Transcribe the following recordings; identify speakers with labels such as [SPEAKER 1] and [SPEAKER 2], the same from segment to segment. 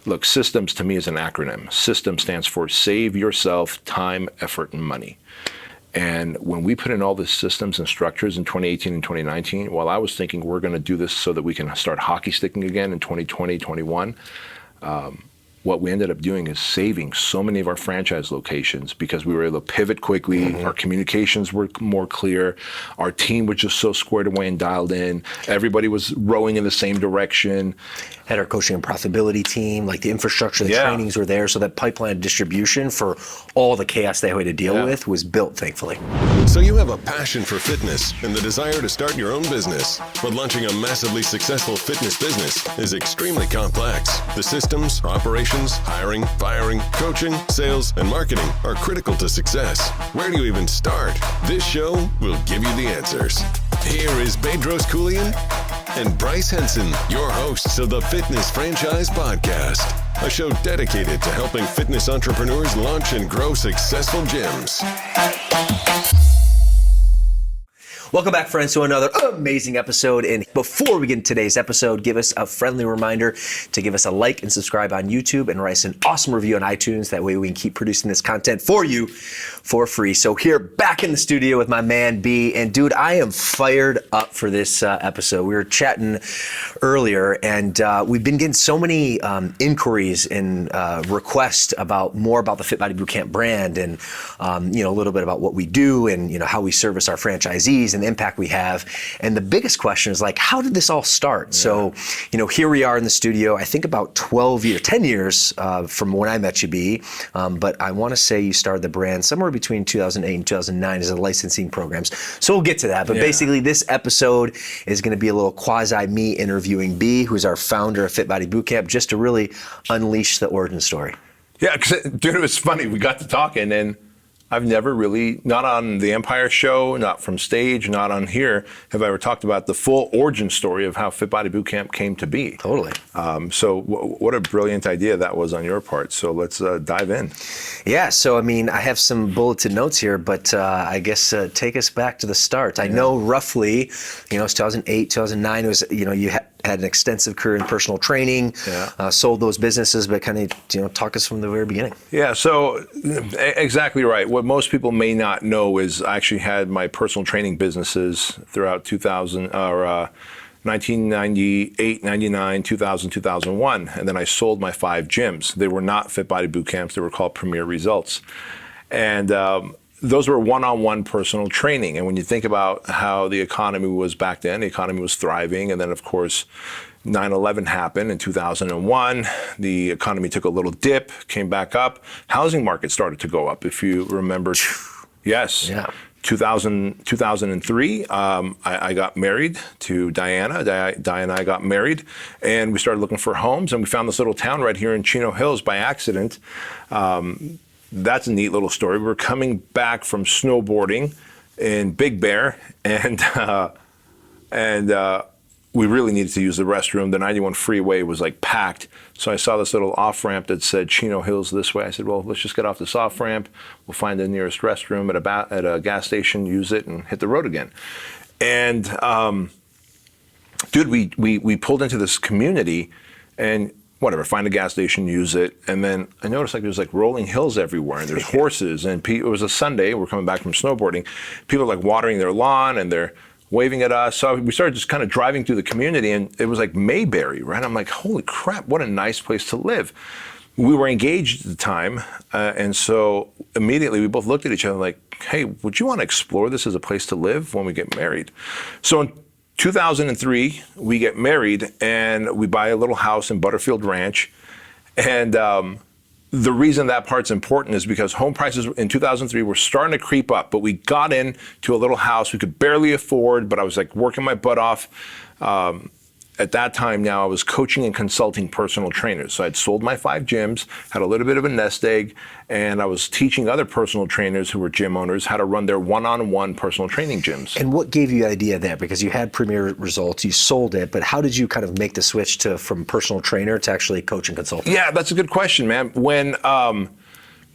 [SPEAKER 1] look, systems to me is an acronym. System stands for save yourself time, effort, and money. And when we put in all the systems and structures in 2018 and 2019, while I was thinking we're going to do this so that we can start hockey sticking again in 2020, 21, what we ended up doing is saving so many of our franchise locations because we were able to pivot quickly. Our communications were more clear. Our team was just so squared away and dialed in. Everybody was rowing in the same direction.
[SPEAKER 2] Had our coaching and profitability team, like the infrastructure, the trainings were there, so that pipeline of distribution for all the chaos they had to deal with was built, thankfully.
[SPEAKER 3] So you have a passion for fitness and the desire to start your own business, but launching a massively successful fitness business is extremely complex. The systems, operations, hiring, firing, coaching, sales, and marketing are critical to success. Where do you even start? This show will give you the answers. Here is Bedros Keuilian and Bryce Henson, your hosts of the Fitness Franchise Podcast, a show dedicated to helping fitness entrepreneurs launch and grow successful gyms.
[SPEAKER 2] Welcome back, friends, to another amazing episode. And before we get into today's episode, give us a friendly reminder to give us a like and subscribe on YouTube and write us an awesome review on iTunes. That way we can keep producing this content for you for free. So here, back in the studio with my man, B. And dude, I am fired up for this episode. We were chatting earlier, and we've been getting so many inquiries and requests about more about the Fit Body Bootcamp brand and, a little bit about what we do and, how we service our franchisees and the impact we have. And the biggest question is like, how did this all start? So, here we are in the studio, I think about 10 years from when I met you, B. But I want to say you started the brand somewhere between 2008 and 2009 as a licensing programs. So we'll get to that. But basically this episode is going to be a little quasi me interviewing B, who's our founder of Fit Body Bootcamp, just to really unleash the origin story.
[SPEAKER 1] Yeah, dude, it was funny. We got to talking, and I've never really, not on the Empire show, not from stage, not on here, have I ever talked about the full origin story of how Fit Body Bootcamp came to be.
[SPEAKER 2] Totally.
[SPEAKER 1] So what a brilliant idea that was on your part. So let's dive in.
[SPEAKER 2] Yeah, so I have some bulleted notes here, but I guess take us back to the start. I know roughly, it's 2008, 2009, it was, you had an extensive career in personal training, sold those businesses, but kind of, talk us from the very beginning.
[SPEAKER 1] Yeah, so exactly right. What most people may not know is I actually had my personal training businesses throughout 1998, 99, 2000, 2001, and then I sold my 5 gyms. They were not Fit Body Bootcamps, they were called Premier Results. And those were one-on-one personal training. And when you think about how the economy was back then, the economy was thriving. And then, of course, 9/11 happened in 2001. The economy took a little dip, came back up. Housing market started to go up, if you remember. Yes. Yeah. 2003, I got married to Diana. Diana and I got married, and we started looking for homes. And we found this little town right here in Chino Hills by accident. That's a neat little story. We were coming back from snowboarding in Big Bear, and we really needed to use the restroom. The 91 freeway was like packed. So I saw this little off-ramp that said Chino Hills this way. I said, well, let's just get off this off-ramp. We'll find the nearest restroom at a gas station, use it, and hit the road again. And dude, we pulled into this community and whatever, find a gas station, use it. And then I noticed there's rolling hills everywhere, and there's horses, and it was a Sunday, we're coming back from snowboarding. People are watering their lawn, and they're waving at us. So we started just kind of driving through the community, and it was like Mayberry, right? I'm like, holy crap, what a nice place to live. We were engaged at the time, and so immediately we both looked at each other like, hey, would you want to explore this as a place to live when we get married? So in 2003, we get married, and we buy a little house in Butterfield Ranch. And the reason that part's important is because home prices in 2003 were starting to creep up, but we got into a little house we could barely afford, but I was working my butt off. At that time now, I was coaching and consulting personal trainers. So I'd sold my 5 gyms, had a little bit of a nest egg, and I was teaching other personal trainers who were gym owners how to run their one-on-one personal training gyms.
[SPEAKER 2] And what gave you the idea there? Because you had Premier Results, you sold it, but how did you kind of make the switch from personal trainer to actually coach and consult?
[SPEAKER 1] Yeah, that's a good question, man. When,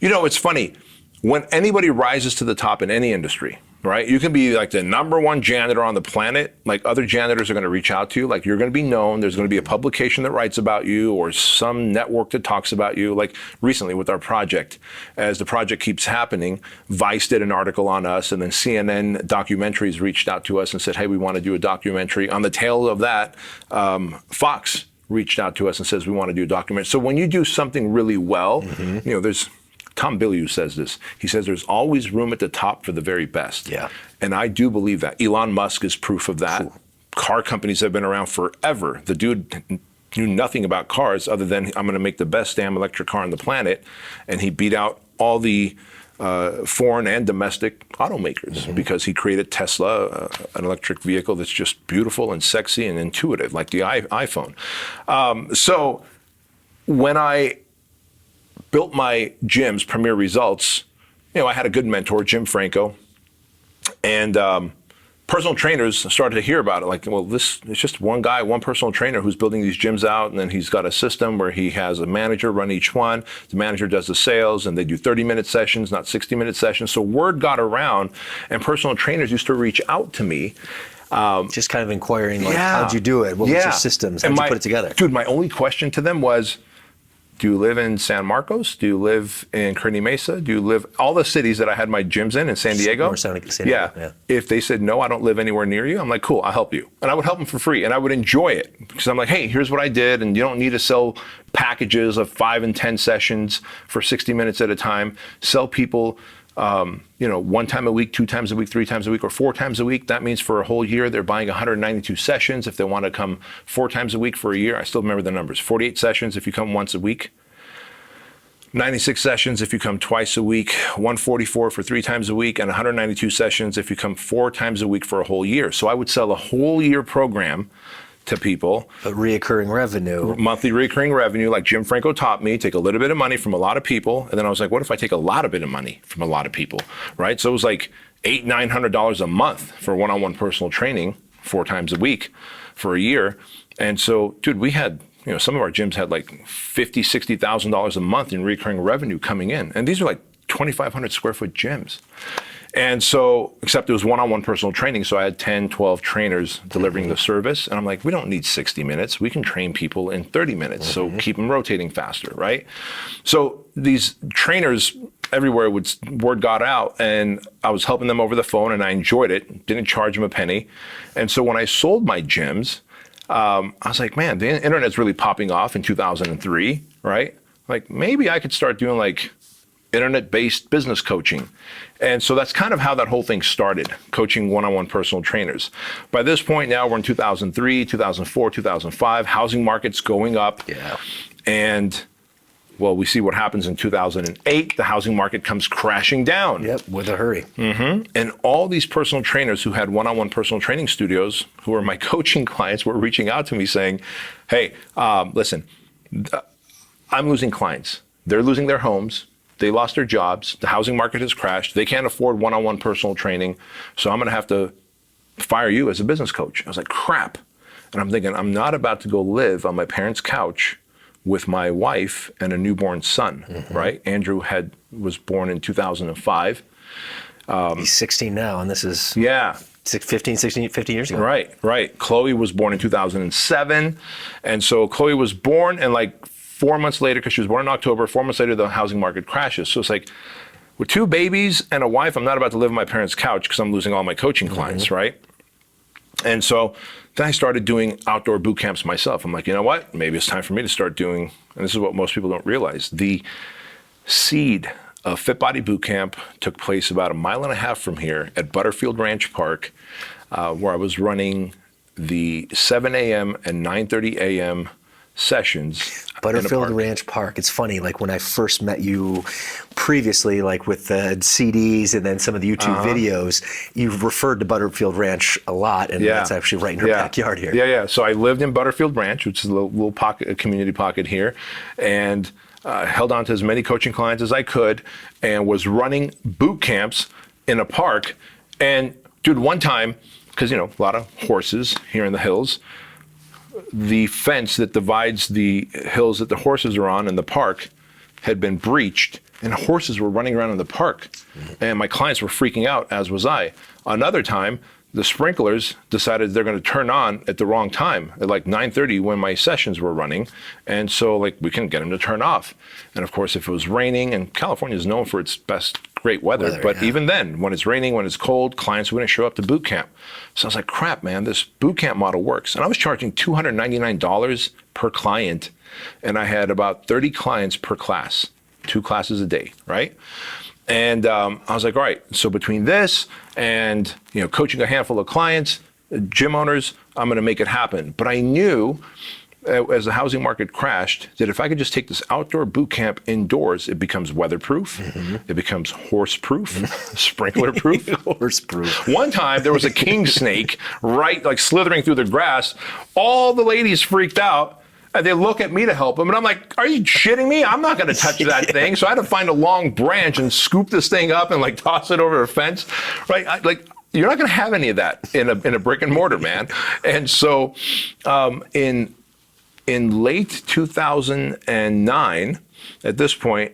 [SPEAKER 1] it's funny, when anybody rises to the top in any industry, right? You can be like the #1 janitor on the planet. Like other janitors are going to reach out to you. Like you're going to be known. There's going to be a publication that writes about you or some network that talks about you. Like recently with our project, as the project keeps happening, Vice did an article on us, and then CNN documentaries reached out to us and said, hey, we want to do a documentary. On the tail of that, Fox reached out to us and says, we want to do a documentary. So when you do something really well, there's Tom Bilyeu says this. He says there's always room at the top for the very best.
[SPEAKER 2] Yeah.
[SPEAKER 1] And I do believe that. Elon Musk is proof of that. Cool. Car companies have been around forever. The dude knew nothing about cars other than I'm going to make the best damn electric car on the planet. And he beat out all the foreign and domestic automakers because he created Tesla, an electric vehicle that's just beautiful and sexy and intuitive, like the iPhone. So when I built my gyms, Premier Results, I had a good mentor, Jim Franco, and personal trainers started to hear about it. Like, well, it's just one guy, one personal trainer who's building these gyms out, and then he's got a system where he has a manager run each one. The manager does the sales, and they do 30-minute sessions, not 60-minute sessions. So word got around, and personal trainers used to reach out to me.
[SPEAKER 2] Just kind of inquiring, like, how'd you do it? What was your systems? How'd you put it together?
[SPEAKER 1] Dude, my only question to them was, do you live in San Marcos? Do you live in Kearney Mesa? Do you live all the cities that I had my gyms in San Diego?
[SPEAKER 2] San Diego, yeah.
[SPEAKER 1] If they said, no, I don't live anywhere near you, I'm like, cool, I'll help you. And I would help them for free, and I would enjoy it because I'm like, hey, here's what I did, and you don't need to sell packages of 5 and 10 sessions for 60 minutes at a time. Sell people, 1 time a week, 2 times a week, 3 times a week, or 4 times a week. That means for a whole year, they're buying 192 sessions. If they want to come 4 times a week for a year, I still remember the numbers. 48 sessions if you come once a week. 96 sessions if you come twice a week, 144 for 3 times a week, and 192 sessions if you come 4 times a week for a whole year. So I would sell a whole year program to people.
[SPEAKER 2] But reoccurring revenue.
[SPEAKER 1] Monthly reoccurring revenue, like Jim Franco taught me, take a little bit of money from a lot of people. And then I was like, what if I take a lot of bit of money from a lot of people, right? So it was like $800-900 a month for one-on-one personal training 4 times a week for a year. And so, dude, we had, some of our gyms had like $50,000, $60,000 a month in recurring revenue coming in. And these are like 2,500 square foot gyms. And so, except it was one-on-one personal training. So I had 10, 12 trainers delivering the service. And I'm like, we don't need 60 minutes. We can train people in 30 minutes. So keep them rotating faster, right? So these trainers everywhere, word got out, and I was helping them over the phone, and I enjoyed it. Didn't charge them a penny. And so when I sold my gyms, I was like, man, the internet's really popping off in 2003, right? Like maybe I could start doing like internet-based business coaching. And so that's kind of how that whole thing started, coaching one-on-one personal trainers. By this point now, we're in 2003, 2004, 2005, housing market's going up.
[SPEAKER 2] Yeah.
[SPEAKER 1] And well, we see what happens in 2008. The housing market comes crashing down.
[SPEAKER 2] Yep, with a hurry.
[SPEAKER 1] And all these personal trainers who had one-on-one personal training studios, who are my coaching clients, were reaching out to me saying, hey, listen, I'm losing clients. They're losing their homes. They lost their jobs. The housing market has crashed. They can't afford one-on-one personal training. So I'm going to have to fire you as a business coach. I was like, crap. And I'm thinking, I'm not about to go live on my parents' couch with my wife and a newborn son, right? Andrew was born in 2005.
[SPEAKER 2] He's 16 now, and this is 15 years ago.
[SPEAKER 1] Right. Chloe was born in 2007. And so Chloe was born, and like 4 months later, because she was born in October, 4 months later, the housing market crashes. So it's like, with 2 babies and a wife, I'm not about to live on my parents' couch because I'm losing all my coaching clients, right? And so then I started doing outdoor boot camps myself. I'm like, you know what? Maybe it's time for me to start doing, and this is what most people don't realize, the seed of Fit Body Boot Camp took place about 1.5 miles from here at Butterfield Ranch Park, where I was running the 7 a.m. and 9:30 a.m. sessions.
[SPEAKER 2] Butterfield Ranch Park. It's funny, like when I first met you previously, like with the CDs and then some of the YouTube videos, you referred to Butterfield Ranch a lot, and that's actually right in her backyard here.
[SPEAKER 1] Yeah. So I lived in Butterfield Ranch, which is a little pocket, a community pocket here, and held on to as many coaching clients as I could, and was running boot camps in a park. And dude, one time, because a lot of horses here in the hills, the fence that divides the hills that the horses are on in the park had been breached, and horses were running around in the park. And my clients were freaking out, as was I. Another time, the sprinklers decided they're going to turn on at the wrong time, at like 9:30 when my sessions were running. And so like we couldn't get them to turn off. And of course, if it was raining, and California is known for its great weather, but even then, when it's raining, when it's cold, clients wouldn't show up to boot camp. So I was like, crap, man, this boot camp model works. And I was charging $299 per client, and I had about 30 clients per class, 2 classes a day, right? And I was like, all right, so between this and coaching a handful of clients, gym owners, I'm going to make it happen. But I knew as the housing market crashed that if I could just take this outdoor boot camp indoors, it becomes weatherproof, it becomes horse-proof, sprinkler-proof.
[SPEAKER 2] Horse-proof.
[SPEAKER 1] One time there was a king snake like slithering through the grass. All the ladies freaked out. And they look at me to help them, and I'm like, are you shitting me? I'm not gonna touch that thing. So I had to find a long branch and scoop this thing up and like toss it over a fence, right? You're not gonna have any of that in a brick and mortar, man. And so in late 2009, at this point,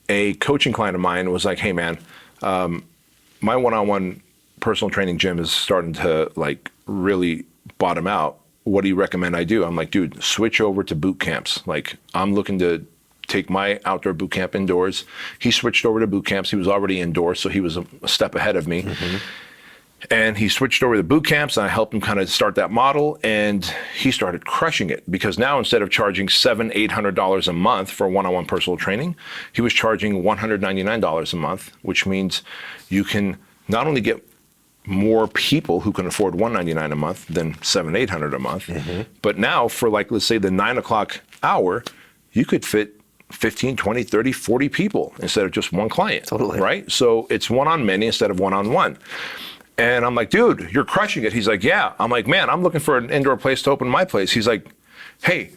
[SPEAKER 1] a coaching client of mine was like, hey man, my one-on-one personal training gym is starting to like really bottom out. What do you recommend I do? I'm like, dude, switch over to boot camps. Like, I'm looking to take my outdoor boot camp indoors. He switched over to boot camps. He was already indoors, so he was a step ahead of me. And he switched over to boot camps, and I helped him kind of start that model, and he started crushing it, because now instead of charging $700-800 a month for one-on-one personal training, he was charging $199 a month, which means you can not only get more people who can afford $199 a month than $700-800 a month. But now for like, let's say the 9 o'clock hour, you could fit 15, 20, 30, 40 people instead of just one client.
[SPEAKER 2] Totally.
[SPEAKER 1] Right? So it's one-on-many instead of one-on-one. And I'm like, dude, you're crushing it. He's like, yeah. I'm like, man, I'm looking for an indoor place to open my place. He's like, hey,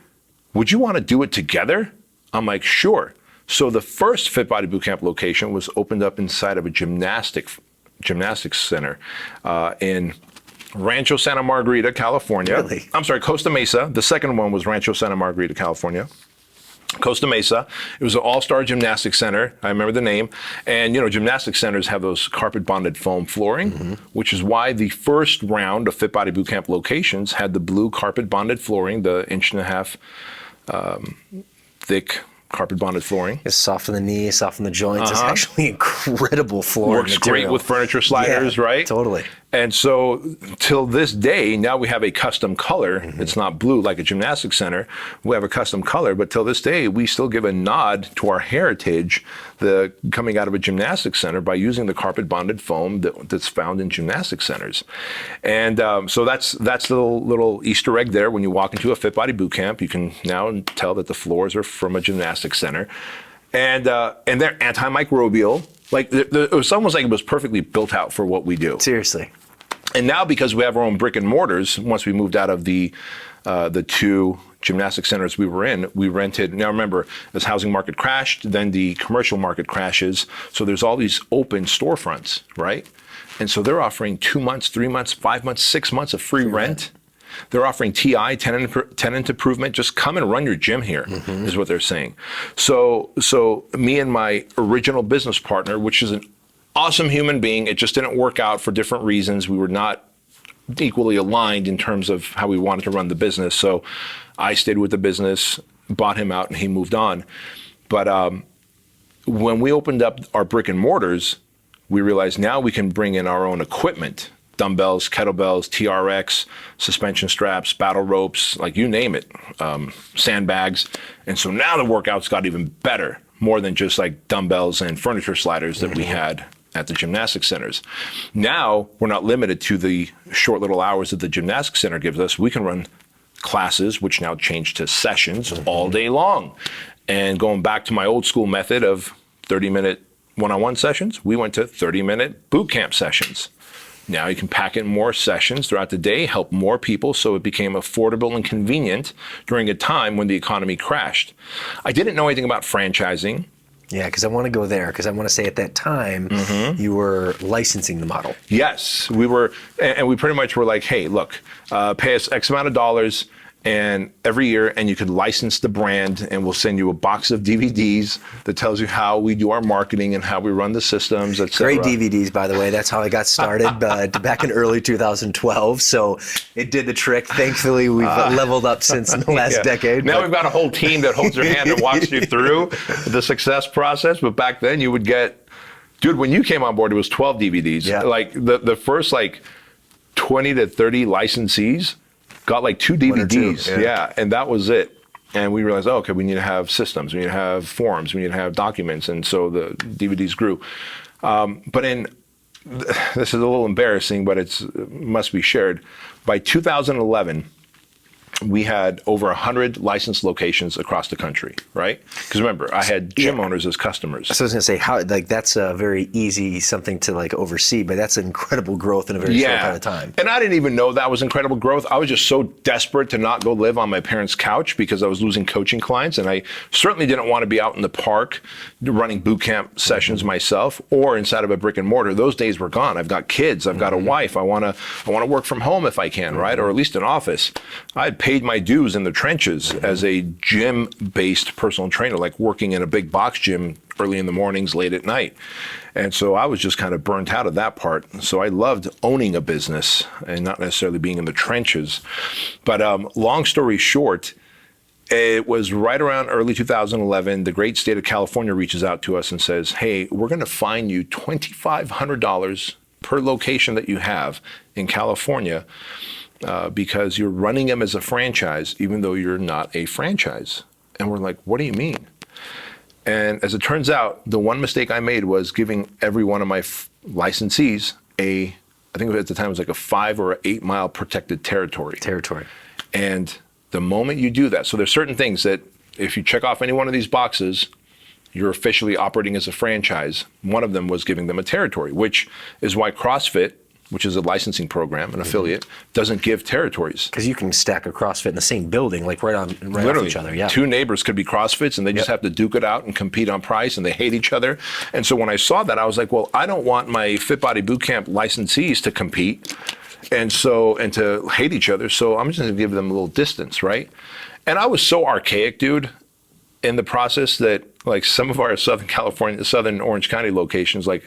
[SPEAKER 1] would you want to do it together? I'm like, sure. So the first Fit Body Bootcamp location was opened up inside of a gymnastics center in Rancho Santa Margarita, California.
[SPEAKER 2] Really?
[SPEAKER 1] I'm sorry, Costa Mesa. The second one was Rancho Santa Margarita, California. Costa Mesa. It was an all-star gymnastics center. I remember the name. And, gymnastics centers have those carpet bonded foam flooring, which is why the first round of Fit Body Bootcamp locations had the blue carpet bonded flooring, the 1.5 inch thick carpet bonded flooring.
[SPEAKER 2] It's soft on the knee, soft on the joints. It's actually incredible floor
[SPEAKER 1] Works
[SPEAKER 2] material.
[SPEAKER 1] great with furniture sliders, right?
[SPEAKER 2] Totally.
[SPEAKER 1] And so till this day, now we have a custom color. It's not blue like a gymnastics center. We have a custom color, but till this day, we still give a nod to our heritage, coming out of a gymnastics center, by using the carpet bonded foam that's found in gymnastics centers. And so that's the little Easter egg there. When you walk into a Fit Body Bootcamp, you can now tell that the floors are from a gymnastics center. And they're antimicrobial. Like it was almost like it was perfectly built out for what we do.
[SPEAKER 2] Seriously.
[SPEAKER 1] And now, because we have our own brick and mortars, once we moved out of the 2 gymnastic centers we were in, we rented. Now remember, as housing market crashed, then the commercial market crashes. So there's all these open storefronts, right? And so they're offering 2 months, 3 months, 5 months, 6 months of free rent. They're offering TI, tenant improvement. Just come and run your gym here, is what they're saying. So me and my original business partner, which is an awesome human being, it just didn't work out for different reasons. We were not equally aligned in terms of how we wanted to run the business. So I stayed with the business, bought him out, and he moved on. But when we opened up our brick and mortars, we realized now we can bring in our own equipment. Dumbbells, kettlebells, TRX, suspension straps, battle ropes, like you name it, sandbags. And so now the workouts got even better, more than just like dumbbells and furniture sliders that we had at the gymnastics centers. Now we're not limited to the short little hours that the gymnastics center gives us. We can run classes, which now changed to sessions all day long. And going back to my old school method of 30-minute one-on-one sessions, we went to 30-minute boot camp sessions. Now you can pack in more sessions throughout the day, help more people, so it became affordable and convenient during a time when the economy crashed. I didn't know anything about franchising.
[SPEAKER 2] Yeah, because I want to go there, because I want to say at that time, you were licensing the model.
[SPEAKER 1] Yes, we were, and we pretty much were like, hey, look, pay us X amount of dollars, And every year, and you could license the brand, and we'll send you a box of DVDs that tells you how we do our marketing and how we run the systems, et cetera.
[SPEAKER 2] Great DVDs, by the way. That's how I got started back in early 2012. So it did the trick. Thankfully, we've leveled up since the last decade.
[SPEAKER 1] Now we've got a whole team that holds your hand and walks you through the success process. But back then, you would get, dude, when you came on board, it was 12 DVDs.
[SPEAKER 2] Yeah.
[SPEAKER 1] Like the first 20 to 30 licensees got 2 DVDs. Yeah, and that was it. And we realized, okay, we need to have systems, we need to have forums, we need to have documents, and so the DVDs grew. This is a little embarrassing, but it must be shared. By 2011, we had over 100 licensed locations across the country, right? Because remember, I had gym owners as customers.
[SPEAKER 2] So I was going to say, how that's a very easy something to oversee, but that's incredible growth in a very short amount of time.
[SPEAKER 1] And I didn't even know that was incredible growth. I was just so desperate to not go live on my parents' couch because I was losing coaching clients, and I certainly didn't want to be out in the park running boot camp sessions myself or inside of a brick and mortar. Those days were gone. I've got kids. I've got a wife. I want to work from home if I can, right? Or at least an office. I had paid my dues in the trenches as a gym-based personal trainer, working in a big box gym early in the mornings, late at night. And so I was just kind of burnt out of that part. So I loved owning a business and not necessarily being in the trenches. But long story short, it was right around early 2011, the great state of California reaches out to us and says, hey, we're going to fine you $2,500 per location that you have in California because you're running them as a franchise, even though you're not a franchise. And we're like, what do you mean? And as it turns out, the one mistake I made was giving every one of my licensees I think at the time it was a 5 or 8 mile protected territory. And the moment you do that, so there's certain things that if you check off any one of these boxes, you're officially operating as a franchise. One of them was giving them a territory, which is why CrossFit, which is a licensing program, an affiliate, doesn't give territories.
[SPEAKER 2] Because you can stack a CrossFit in the same building, right off each other. Yeah.
[SPEAKER 1] 2 neighbors could be CrossFits, and they just have to duke it out and compete on price, and they hate each other. And so when I saw that, I was like, well, I don't want my Fit Body Bootcamp licensees to compete and to hate each other. So I'm just going to give them a little distance, right? And I was so archaic, dude, in the process that some of our Southern Orange County locations, like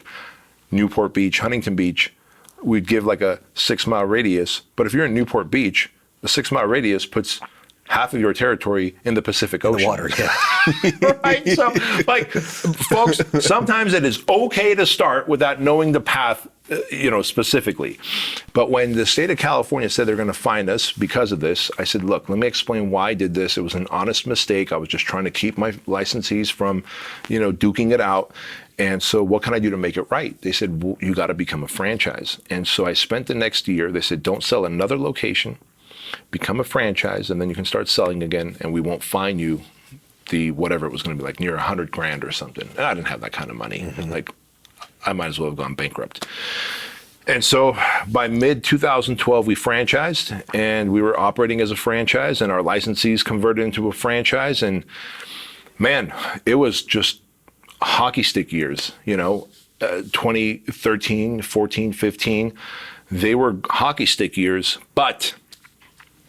[SPEAKER 1] Newport Beach, Huntington Beach, we'd give a 6 mile radius. But if you're in Newport Beach, the 6 mile radius puts half of your territory in the Pacific Ocean.
[SPEAKER 2] The water, yeah.
[SPEAKER 1] Right? So, folks, sometimes it is okay to start without knowing the path, specifically. But when the state of California said they're going to fine us because of this, I said, look, let me explain why I did this. It was an honest mistake. I was just trying to keep my licensees from, duking it out. And so what can I do to make it right? They said, well, you got to become a franchise. And so I spent the next year, they said, don't sell another location, become a franchise, and then you can start selling again, and we won't fine you the whatever it was going to be, near $100,000 or something. And I didn't have that kind of money. I might as well have gone bankrupt. And so by mid-2012, we franchised, and we were operating as a franchise, and our licensees converted into a franchise. And man, it was just hockey stick years, 2013, 14, 15, they were hockey stick years. But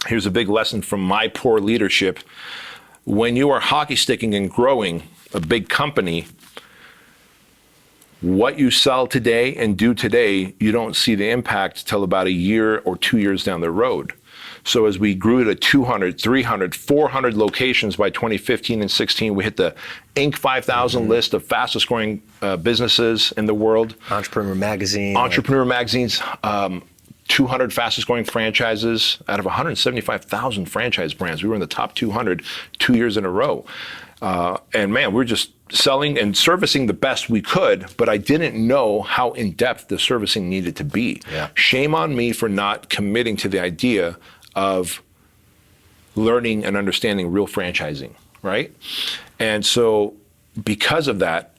[SPEAKER 1] here's a big lesson from my poor leadership. When you are hockey sticking and growing a big company, what you sell today and do today, you don't see the impact till about a year or 2 years down the road. So as we grew to 200, 300, 400 locations by 2015 and 16, we hit the Inc. 5000 list of fastest growing businesses in the world.
[SPEAKER 2] Entrepreneur Magazine.
[SPEAKER 1] Entrepreneur Magazine's 200 fastest growing franchises out of 175,000 franchise brands. We were in the top 200 2 years in a row. And man, we're just selling and servicing the best we could, but I didn't know how in-depth the servicing needed to be.
[SPEAKER 2] Yeah.
[SPEAKER 1] Shame on me for not committing to the idea of learning and understanding real franchising, right? And so because of that,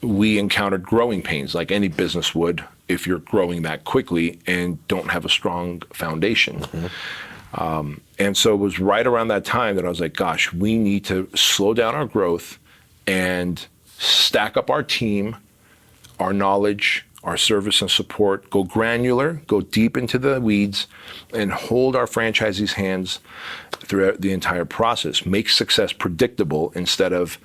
[SPEAKER 1] we encountered growing pains like any business would if you're growing that quickly and don't have a strong foundation. And so it was right around that time that I was like, gosh, we need to slow down our growth and stack up our team, our knowledge, our service and support, go granular, go deep into the weeds, and hold our franchisees' hands throughout the entire process. Make success predictable instead of,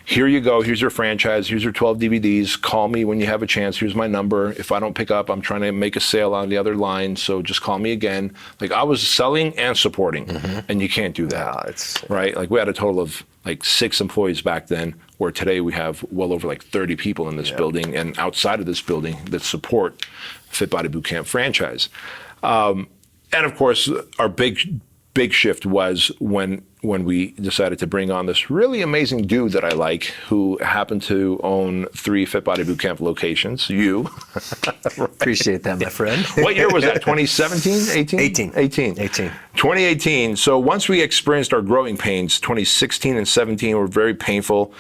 [SPEAKER 1] here you go, here's your franchise, here's your 12 DVDs, call me when you have a chance, here's my number. If I don't pick up, I'm trying to make a sale on the other line, so just call me again. Like, I was selling and supporting, and you can't do that, right? Like, we had a total of like 6 employees back then, where today we have well over like 30 people in this building and outside of this building that support Fit Body Bootcamp franchise. And of course, our big shift was when we decided to bring on this really amazing dude that I like, who happened to own 3 Fit Body Bootcamp locations. You.
[SPEAKER 2] Right. Appreciate that, my friend.
[SPEAKER 1] What year was that? 2017? 18? 18. 2018. So once we experienced our growing pains, 2016 and 17 were very painful.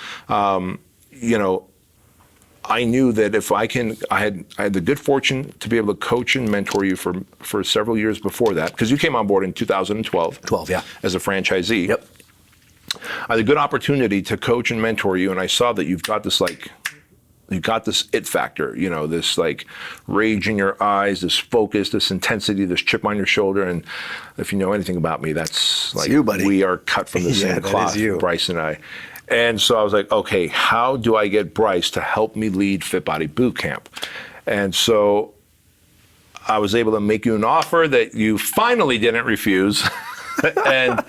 [SPEAKER 1] I knew that if I had the good fortune to be able to coach and mentor you for several years before that, because you came on board in 2012. As a franchisee.
[SPEAKER 2] Yep.
[SPEAKER 1] I had a good opportunity to coach and mentor you, and I saw that you've got this it factor, this like rage in your eyes, this focus, this intensity, this chip on your shoulder. And if you know anything about me, that's like,
[SPEAKER 2] you, buddy.
[SPEAKER 1] We are cut from the same cloth, Bryce and I. And so I was like, okay, how do I get Bryce to help me lead Fit Body Bootcamp? And so I was able to make you an offer that you finally didn't refuse. and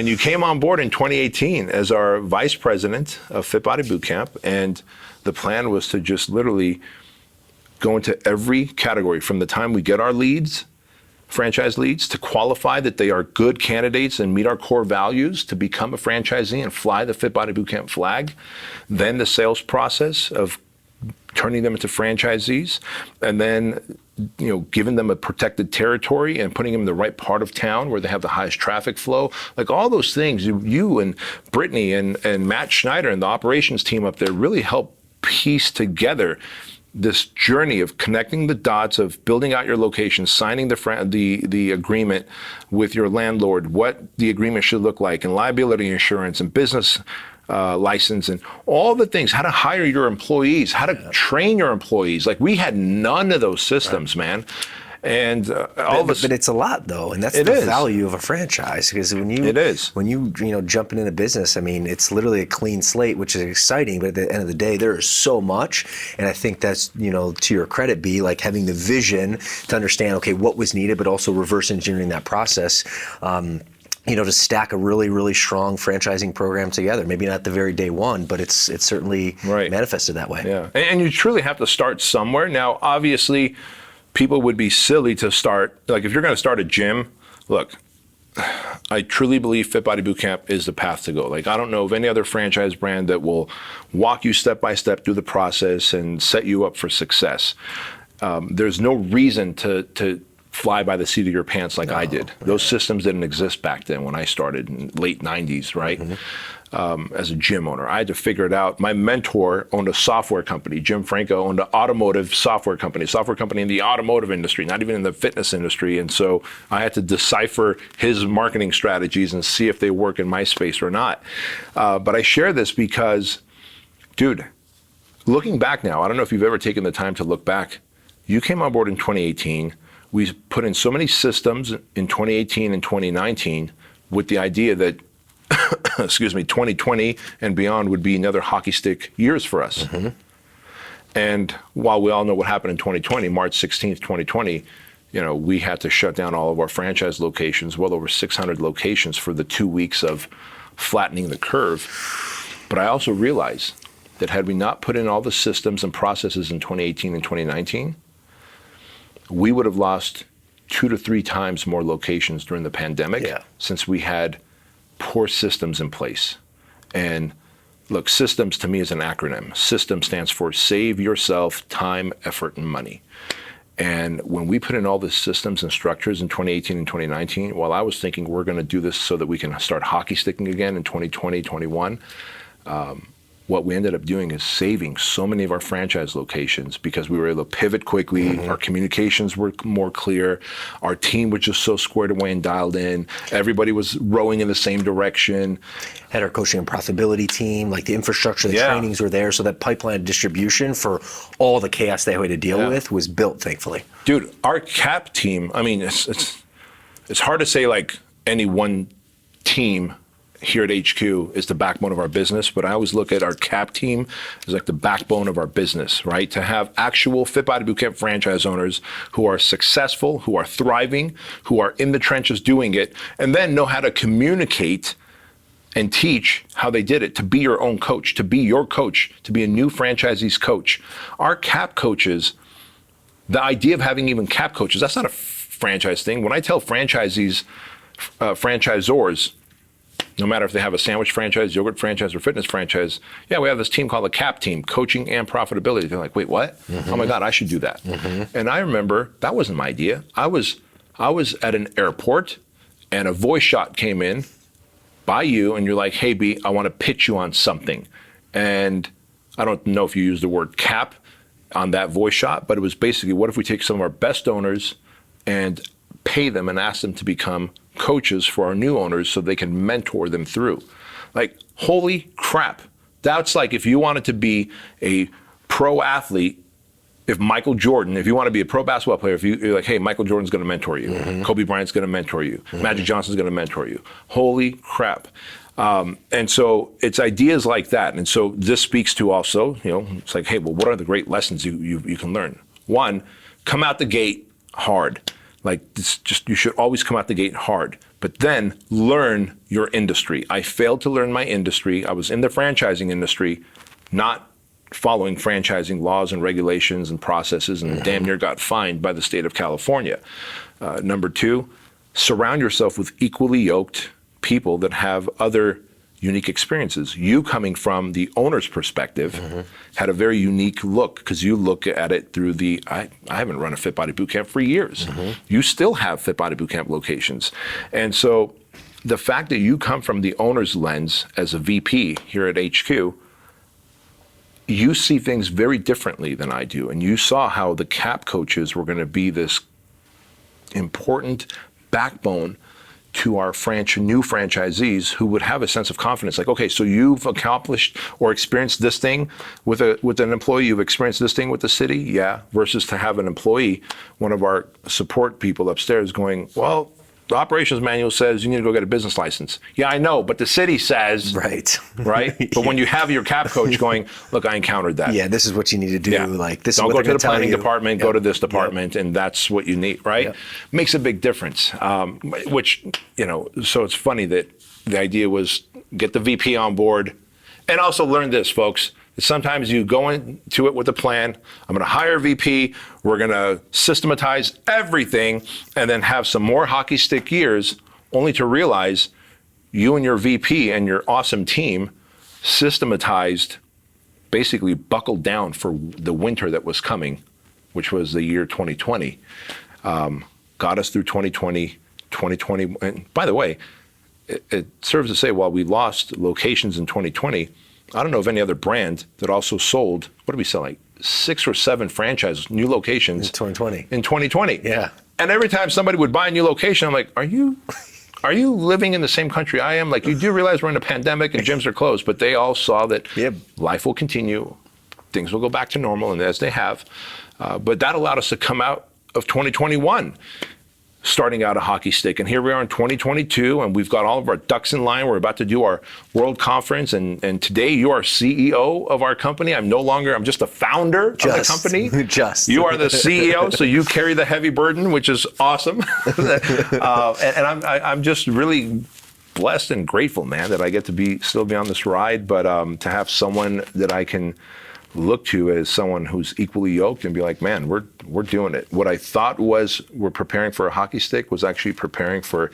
[SPEAKER 1] you came on board in 2018 as our vice president of Fit Body Bootcamp. And the plan was to just literally go into every category from the time we get our leads, franchise leads, to qualify that they are good candidates and meet our core values to become a franchisee and fly the Fit Body Bootcamp flag. Then the sales process of turning them into franchisees, and then giving them a protected territory and putting them in the right part of town where they have the highest traffic flow. Like, all those things, you and Brittany and Matt Schneider and the operations team up there really helped piece together this journey of connecting the dots, of building out your location, signing the agreement with your landlord, what the agreement should look like, and liability insurance and business license, and all the things, how to hire your employees, how to train your employees. Like, we had none of those systems, man. And
[SPEAKER 2] but it's a lot, though, and that's the value of a franchise. Because when you jump into business, I mean, it's literally a clean slate, which is exciting. But at the end of the day, there is so much, and I think that's to your credit, B, like having the vision to understand, okay, what was needed, but also reverse engineering that process. To stack a really, really strong franchising program together. Maybe not the very day one, but it's certainly manifested that way.
[SPEAKER 1] Yeah, and you truly have to start somewhere. Now, obviously, people would be silly to start, like, if you're going to start a gym, look, I truly believe Fit Body Bootcamp is the path to go. Like, I don't know of any other franchise brand that will walk you step by step through the process and set you up for success. There's no reason to fly by the seat of your pants like I did. Those systems didn't exist back then when I started in late 90s, right? As a gym owner, I had to figure it out. My mentor owned a software company. Jim Franco owned an automotive software company in the automotive industry, not even in the fitness industry. And so I had to decipher his marketing strategies and see if they work in my space or not. But I share this because, dude, looking back now, I don't know if you've ever taken the time to look back. You came on board in 2018. We put in so many systems in 2018 and 2019 with the idea that 2020 and beyond would be another hockey stick years for us. And while we all know what happened in 2020, March 16th, 2020, we had to shut down all of our franchise locations, well over 600 locations for the 2 weeks of flattening the curve. But I also realized that had we not put in all the systems and processes in 2018 and 2019, we would have lost 2 to 3 times more locations during the pandemic since we had poor systems in place. And look, systems to me is an acronym. SYSTEM stands for Save Yourself Time, Effort, and Money. And when we put in all the systems and structures in 2018 and 2019, while I was thinking we're going to do this so that we can start hockey sticking again in 2020, 21, what we ended up doing is saving so many of our franchise locations because we were able to pivot quickly. Our communications were more clear. Our team was just so squared away and dialed in. Everybody was rowing in the same direction.
[SPEAKER 2] Had our coaching and profitability team, like the infrastructure, the trainings were there. So that pipeline distribution for all the chaos they had to deal with was built, thankfully.
[SPEAKER 1] Dude, our cap team, I mean, it's hard to say like any one team here at HQ is the backbone of our business, but I always look at our cap team as like the backbone of our business, right? To have actual Fit Body Bootcamp franchise owners who are successful, who are thriving, who are in the trenches doing it, and then know how to communicate and teach how they did it, to be your own coach, to be your coach, to be a new franchisee's coach. Our cap coaches, the idea of having even cap coaches, that's not a franchise thing. When I tell franchisees, franchisors, no matter if they have a sandwich franchise, yogurt franchise, or fitness franchise, yeah, we have this team called the CAP team, coaching and profitability. They're like, wait, what? Oh my God, I should do that. And I remember that wasn't my idea. I was at an airport and a voice shot came in by you and you're like, hey B, I want to pitch you on something. And I don't know if you used the word cap on that voice shot, but it was basically, what if we take some of our best owners and pay them and ask them to become coaches for our new owners so they can mentor them through. Like, holy crap. That's like if you wanted to be a pro athlete, if Michael Jordan, if you want to be a pro basketball player, if you're like, hey, Michael Jordan's going to mentor you, Kobe Bryant's going to mentor you, Magic Johnson's going to mentor you. Holy crap. And so it's ideas like that. And so this speaks to also, it's like, hey, well, what are the great lessons you can learn? One, come out the gate hard. Like, you should always come out the gate hard, but then learn your industry. I failed to learn my industry. I was in the franchising industry, not following franchising laws and regulations and processes, and damn near got fined by the state of California. Number two, surround yourself with equally yoked people that have other unique experiences. You, coming from the owner's perspective, had a very unique look because you look at it through I haven't run a Fit Body Bootcamp for years. You still have Fit Body Bootcamp locations. And so the fact that you come from the owner's lens as a VP here at HQ, you see things very differently than I do. And you saw how the CAP coaches were going to be this important backbone to our new franchisees who would have a sense of confidence. Like, okay, so you've accomplished or experienced this thing with an employee, you've experienced this thing with the city, yeah, versus to have an employee, one of our support people upstairs going, well, the operations manual says you need to go get a business license. Yeah, I know, but the city says, right? But when you have your CAP coach going, look, I encountered that.
[SPEAKER 2] Yeah, this is what you need to do.
[SPEAKER 1] Yeah.
[SPEAKER 2] Like, this
[SPEAKER 1] Don't
[SPEAKER 2] is what
[SPEAKER 1] go to the planning
[SPEAKER 2] you.
[SPEAKER 1] department, go to this department, and that's what you need, right?
[SPEAKER 2] Yep.
[SPEAKER 1] Makes a big difference, which, so it's funny that the idea was get the VP on board and also learn this, folks. Sometimes you go into it with a plan. I'm going to hire a VP. We're going to systematize everything and then have some more hockey stick years, only to realize you and your VP and your awesome team systematized, basically buckled down for the winter that was coming, which was the year 2020. Got us through 2020, 2020. And by the way, it serves to say, while we lost locations in 2020, I don't know of any other brand that also sold, what did we sell, like 6 or 7 franchise new locations
[SPEAKER 2] in 2020.
[SPEAKER 1] In 2020.
[SPEAKER 2] Yeah.
[SPEAKER 1] And every time somebody would buy a new location, I'm like, are you living in the same country I am? Like, you do realize we're in a pandemic and gyms are closed, but they all saw that life will continue, things will go back to normal, and as they have. But that allowed us to come out of 2021 starting out a hockey stick. And here we are in 2022, and we've got all of our ducks in line. We're about to do our world conference, and today you are CEO of our company. I'm just a founder of the company. You are the CEO, so you carry the heavy burden, which is awesome. And I'm just really blessed and grateful, man, that I get to still be on this ride, but to have someone that I can look to as someone who's equally yoked and be like, man, we're doing it. What I thought was we're preparing for a hockey stick was actually preparing for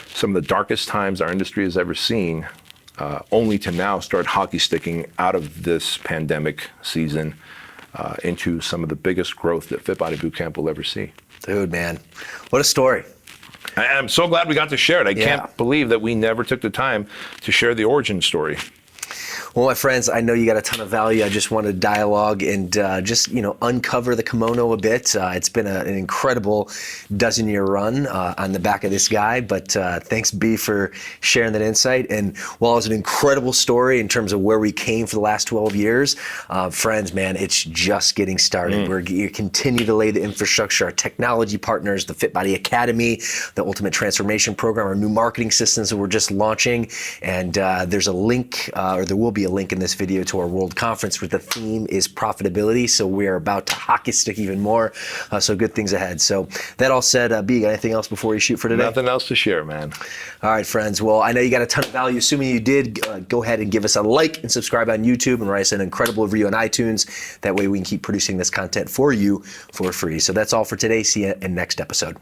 [SPEAKER 1] some of the darkest times our industry has ever seen, only to now start hockey sticking out of this pandemic season into some of the biggest growth that Fit Body Bootcamp will ever see.
[SPEAKER 2] Dude, man, what a story.
[SPEAKER 1] I'm so glad we got to share it. I can't believe that we never took the time to share the origin story.
[SPEAKER 2] Well, my friends, I know you got a ton of value. I just wanted to dialogue and just uncover the kimono a bit. It's been an incredible dozen-year run on the back of this guy, but thanks, B, for sharing that insight. And while it was an incredible story in terms of where we came for the last 12 years, friends, man, it's just getting started. We're continue to lay the infrastructure, our technology partners, the Fit Body Academy, the Ultimate Transformation Program, our new marketing systems that we're just launching. And there's a link, or there will be a link in this video to our World Conference where the theme is profitability. So we are about to hockey stick even more. So good things ahead. So that all said, B, got anything else before you shoot for today?
[SPEAKER 1] Nothing else to share, man.
[SPEAKER 2] All right, friends. Well, I know you got a ton of value. Assuming you did, go ahead and give us a like and subscribe on YouTube and write us an incredible review on iTunes. That way we can keep producing this content for you for free. So that's all for today. See you in next episode.